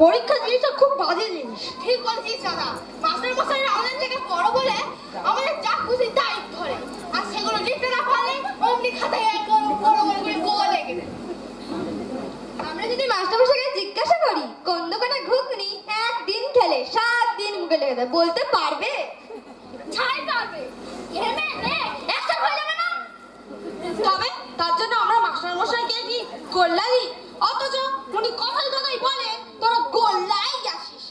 পরীক্ষা জিনিসটা খুব বাজে জিনিস। ঠিক বলছিস দাদা, মাস্টার মশাইরা আমাদের থেকে বড় বলে আমাদের যা খুশি তাই ধরে, আর সেগুলো লিখতে না পারলে অমনি খাতায় একদম বড় বড় করে গোল লেগে দেয়। আমরা যদি মাস্টার মশাইকে জিজ্ঞাসা করি কোন দোকানে ঘুগনি একদিন খেলে 7 দিন মুখে লেগে দেয়, বলতে পারবে? ছাই পাবে ঘেমে নে একটা হয়ে যাবে না। তবে তার জন্য আমরা মাস্টার মশাইকে কি গোল্লা দিই, অথচ উনি কথাই কথাই বলে তোরা গোল্লাই আসিস।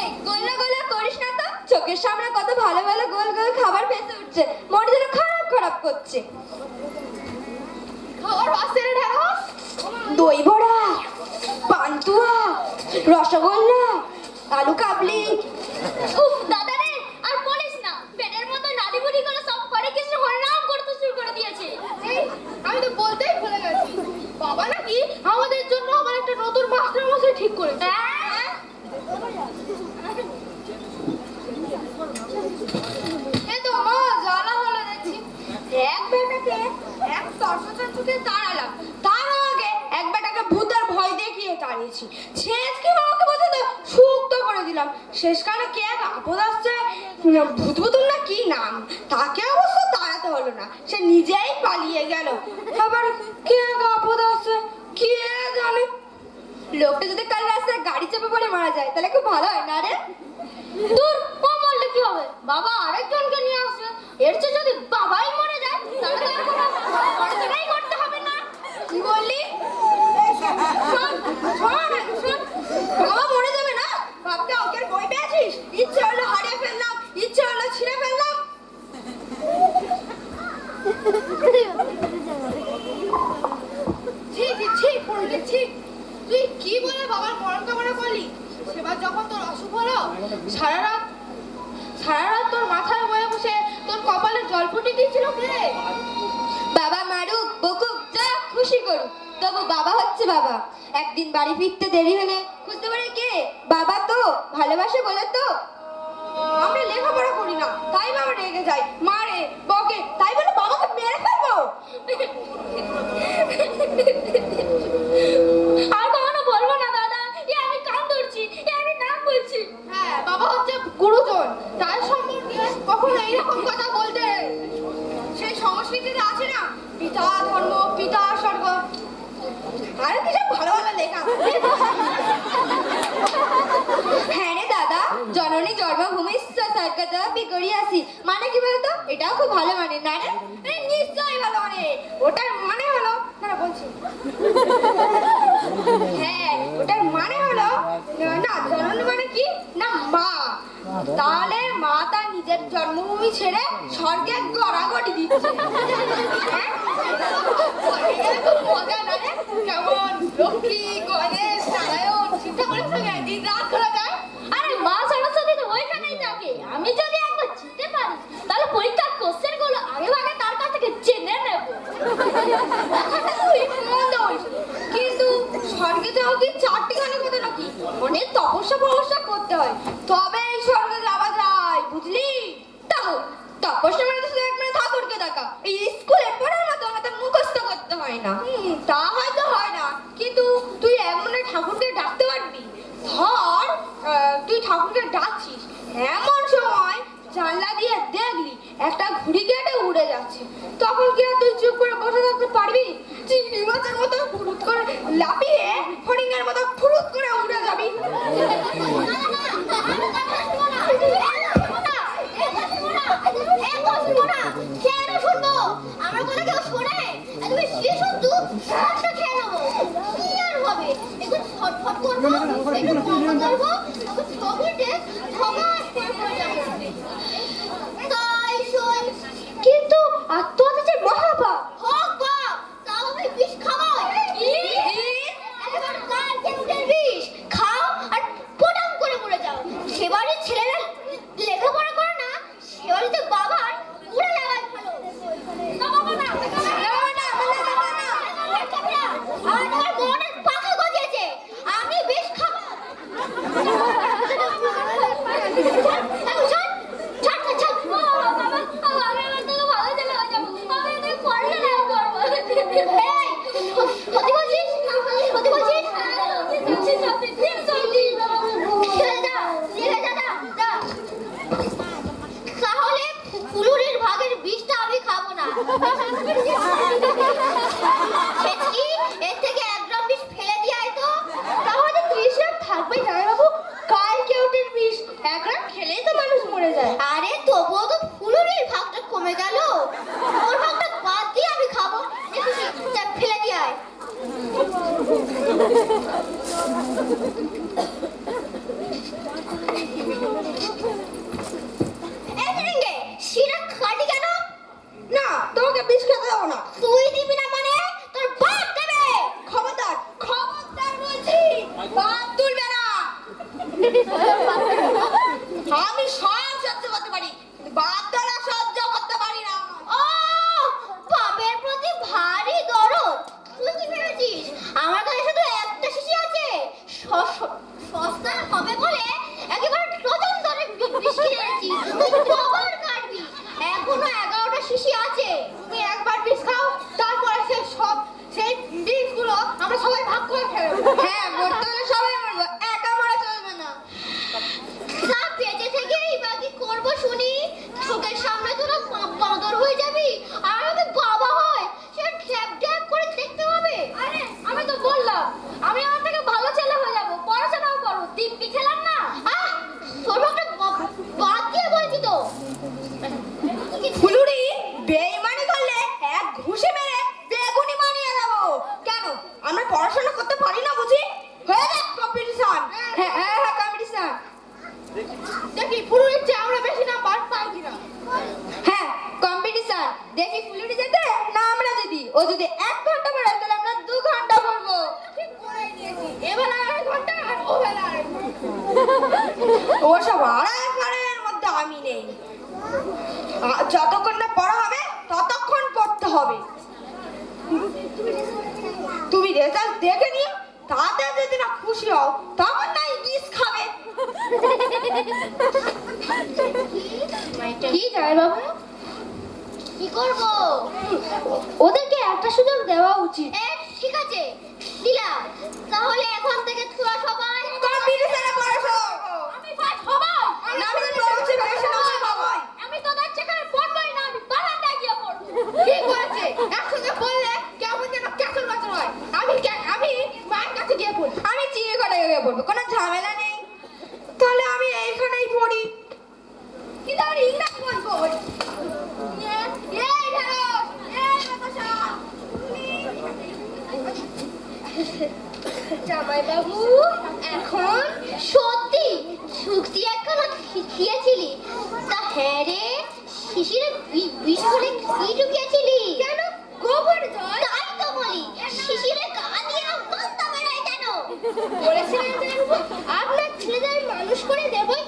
এই গোল্লা গোল্লা করিস না তো, চোখের সামনে কত ভালো ভালো গোল গোল খাবার ভেসে উঠছে, মনে যেন খারাপ খারাপ করছে। খাবার বাসের ঢেঁড়স, দই বড়া, পান্তুয়া, রসগোল্লা, আলু কাবলি। উফ দাদা রে আর বলিস না, পেটের মধ্যে নাড়িভুড়ি গুলো সব করে কিছু হরিনাম করতে শুরু করে দিয়েছে। এই আমি তো বলতেই ভুলে গেছি, বাবা নাকি আমাদের জন্য আবার একটা নতুন মাস্টার মশাই ঠিক করেছে। এ তো মা জ্বালা হলো দেখছি। এক বেটাকে এক তর্কচন্দ্রকে তাড়ালাম, তার আগে এক বেটাকে ভূতের ভয় দেখিয়ে তাড়িয়েছি। শেষ কি বাবাকে বোঝাতে সুক্ত করে দিলাম। শেষকালে কে এক আপদ আসছে, ভূত ভুতুল না কি নাম, তাকে অবশ্য তাড়াতে হলো না, সে নিজেই পালিয়ে গেল। আবার কে এক আপদ আসছে কে জানে। লোকটা যদি কাল রাস্তায় গাড়ি চেপে পড়ে মারা যায় তাহলে খুব ভালো হয় না রে? দূর, ও মরলে কি হবে, বাবা আরেকজনকে নিয়ে আসবে। এর চেয়ে যদি বাবাই মরে যায় তাহলে তো আর কোনো খরচাই করতে হবে না। কি বললি? শোন শোন শোন, বাবা মরে যাবে না, বাবাকে অঙ্কের বই পেয়েছিস, ইচ্ছে হলো হারিয়ে ফেললাম, ইচ্ছে হলো ছিঁড়ে ফেললাম। ছি ছি ছি পড়লে ছি, তুই কি বলে বাবার মরণ কামনা করলি? সেবার যখন তোর অসুখ হলো সারা রাত তোর মাথায় বয়ে বসে তোর কপালে জল ফুটিয়ে দিয়েছিল কে? বাবা মারুক বকুক যা খুশি করুক, তবু বাবা হচ্ছে বাবা। একদিন বাড়ি ফিরতে দেরি হলে খুঁজতে পারে কে? বাবা তো ভালোবাসে বলে তো। আমরা লেখাপড়া করি না তাই বাবা রেগে যায়, মারে বকে, তাই বলে বাবাকে মেরে ফেলবো? আর কখনো বলবো না দাদা, এ আমি কান ধরছি, এ আমি নাম বলছি। হ্যাঁ, বাবা হচ্ছে গুরুজন, তার সম্পর্কে কখনো এইরকম কথা বলতে সেই সংস্কৃতিতে আছে না, পিতা ধর্ম পিতা স্বর্গ, আর কি সব ভালো ভালো লেখা। হ্যাঁ রে দাদা, জননী জন্মভূমি স্বর্গত বিকরিয়াসি মানে কি বলতো? এটাও খুব ভালো মানে না রে? নিশ্চয়ই ভালো মানে, ওটার মানে হলো না বলছি, হ্যাঁ ওটার মানে হলো না জননী মানে কি না মা, তাহলে মা তার নিজের জন্মভূমি ছেড়ে স্বর্গে গড়াগড়ি দিচ্ছে। হ্যাঁ? খুব মজা না রে? কেমন লক্ষ্মী গণেশ নারায়ণ চিন্তা করে সঙ্গে দিন রাত করা যায়। আরে মা সরস্বতী তো ওইখানেই থাকে, আমি যদি একবার জিততে পারি তাহলে পরীক্ষার কোশ্চেন গুলো আগে ভাগে তার কাছ থেকে জেনে নেব। মন্দ হয়েছে, কিন্তু স্বর্গে যাওয়া কি চারটিখানি কথা নাকি? অনেক তপস্যা ফপস্যা করতে হয় তবে এই স্বর্গে যাওয়া যায়, বুঝলি? তাহলে তপস্যা মানে তো শুধু এক মানে ঠাকুরকে দেখা, এই স্কুলে পড়ার মতো আমাদের মুখস্থ করতে হয় না। তা হয়তো হয় না, কিন্তু তুই এমন ঠাকুরকে ডাকতে পারবি। ধর তুই ঠাকুরকে ডাকছিস, এমন সময় জানলা দিয়ে দেখলি একটা ঘুড়ি কেটে উড়ে যাচ্ছে, তখন কি আর তুই চুপ করে বসে থাকতে পারবি? চিংড়ি মাছের মতো ফুরুত করে লাফিয়ে হরিণের মতো ফুরুত করে উড়ে যাবি। কেন শুনবো? আমার কথা কেউ শোনে? তুমি শুয়ে শুনতো একটা খেয়ে নেবো, কি আর হবে? একটু ছটফট করবো, একটু বন্ধ করবো, একটু ছবিতে ধমাস করে পড়ে যাবো। তাই শোন, কিন্তু আত্মহত্যা যে মহাপাপ। হোক বাপ, তাও আমি বিষ খাবো। একেবারে কাল কেন্দ্রের বিষ খাও আর পোটাম করে মরে যাও। সেবারের ছেলেরা লেখাপড়া করে না, সেবারিতে বাবার উড়ে যাওয়াই ভালো। না বাবা না, আমার মনে পাখা গজিয়েছে, আমি বিষ খাবো। তাহলে ফুলুরির ভাগের বিষটা আমি খাবো না। ছেচকি, এর থেকে 1 গ্রাম বিষ ফেলে দিয়ে আয় তো। তাহলে 30 গ্রাম থাকবে জামাইবাবু। কালকে ওটির বিষ 1 গ্রাম খেলেই তো মানুষ মরে যায়। আরে তবুও তো ফুলুরির ভাগটা কমে গেল। ওর ভাগটা বাদ দিয়ে আমি খাবো। দেখি, যা ফেলে দিয়ে আয়। এই ফিরিঙ্গে, শিরা খাটি কেন? না, তোমাকে বিষ খেতে দেবো না। তুই দিবি না মানে তোর বাপ দেবে। খবরদার, খবরদার বলছি, বাপ তুলবে না। আমি সব সহ্য করতে পারি, কিন্তু বাপ দ্বারা সহ্য করতে পারি না। ও, বাপের প্রতি ভারী দরদ। তুই কি ভেবেছিস আমার কাছে শুধু একটা শিশি আছে? সস্তা হবে বলে একেবারে ডজন ধরে বিষ কিনেছি। তুই কবার কাটবি? এখনো 11টা শিশি আছে। তুমি একবার বিষ খাও, তারপরে সেই বিষগুলো আমরা সবাই ভাগ করে খেলবো। হ্যাঁ, মরতে হলে সবাই মরবো, একা মরা চলবে না। না বেঁচে থেকেই বা কি করবো শুনি? চোখের সামনে তোরা বাঁদর হয়ে যাবি, আর আমি বাবা হয় সে ঢ্যাপ ঢ্যাপ করে দেখতে হবে। আরে আমি তো বললাম, আমি আমার থেকে ভালো ছেলে হয়ে যাবো, পড়াশোনাও করবো। দিব্যি খেলাম না। আহ, তোর ভাগটা বাদ দিয়ে বলছি তো। ফুলুরি, বেইমানি করলে এক ঘুষি মেরে বেগুনি বানিয়ে দেবো। কেন, আমরা পড়াশোনা করতে পারি না বুঝি? হয়ে যাক কম্পিটিশন। হ্যাঁ হ্যাঁ হ্যাঁ, কম্পিটিশন। দেখি ফুলুরির চেয়ে আমরা বেশি নাম্বার পাই কিনা। হ্যাঁ, কম্পিটিশন। দেখি ফুলুরি যেতে না আমরা যদি। ও যদি 1 ঘন্টা পড়ায় তাহলে আমরা 2 ঘন্টা পড়বো। ঠিক করে নিয়েছি। এবেলা 2.5 ঘন্টা আর ওবেলা 2.5 ঘন্টা। ওসব 2.5 ঘন্টার মধ্যে আমি নেই। যতক্ষণ না পড়া হবে ততক্ষণ পড়তে হবে। তুমি রেজাল্ট দেখে নিও, তাতে যদি না খুশি হও তখন নাই বিষ খাবে। কি জামাইবাবু? কি করবো? ওদেরকে একটা সুযোগ দেওয়া উচিত। ঠিক আছে, দিলাম। তাহলে এখন থেকে তোরা সবাই কম্পিটিশনে পড়াশো। আমি ফার্স্ট হবো। না, আমি তো বলছি বেশি নাম্বার পাবোই। আমি তোদের সেখানে পড়বই না, আমি বারান্দায় গিয়ে পড়বো। ঠিক বলেছে, একসঙ্গে পড়লে কেমন যেন কেসর বাচর হয়। আমি মায়ের কাছে গিয়ে পড়ি। আমি চিড়েকোটায় গিয়ে পড়বো, কোনো ঝামেলা নেই। তাহলে আমি এইখানেই পড়ি। কি তাহলে ইংরাজি বই পড়ি। এই ঢেঁড়স, এই বাতাসা। জামাইবাবু, এখন সত্যি শুক্তি একখানা খেয়েছিলি? তা হ্যাঁ রে, শিশিরে বিষ বলে কি ঢুকিয়েছিলি? কেন, গোবর জল? তাই তো বলি, শিশিরে গা দিয়ে গন্ধ বেরোয় কেন? বলেছিলেন যে আপনার ছেলেদের মানুষ করে দেবই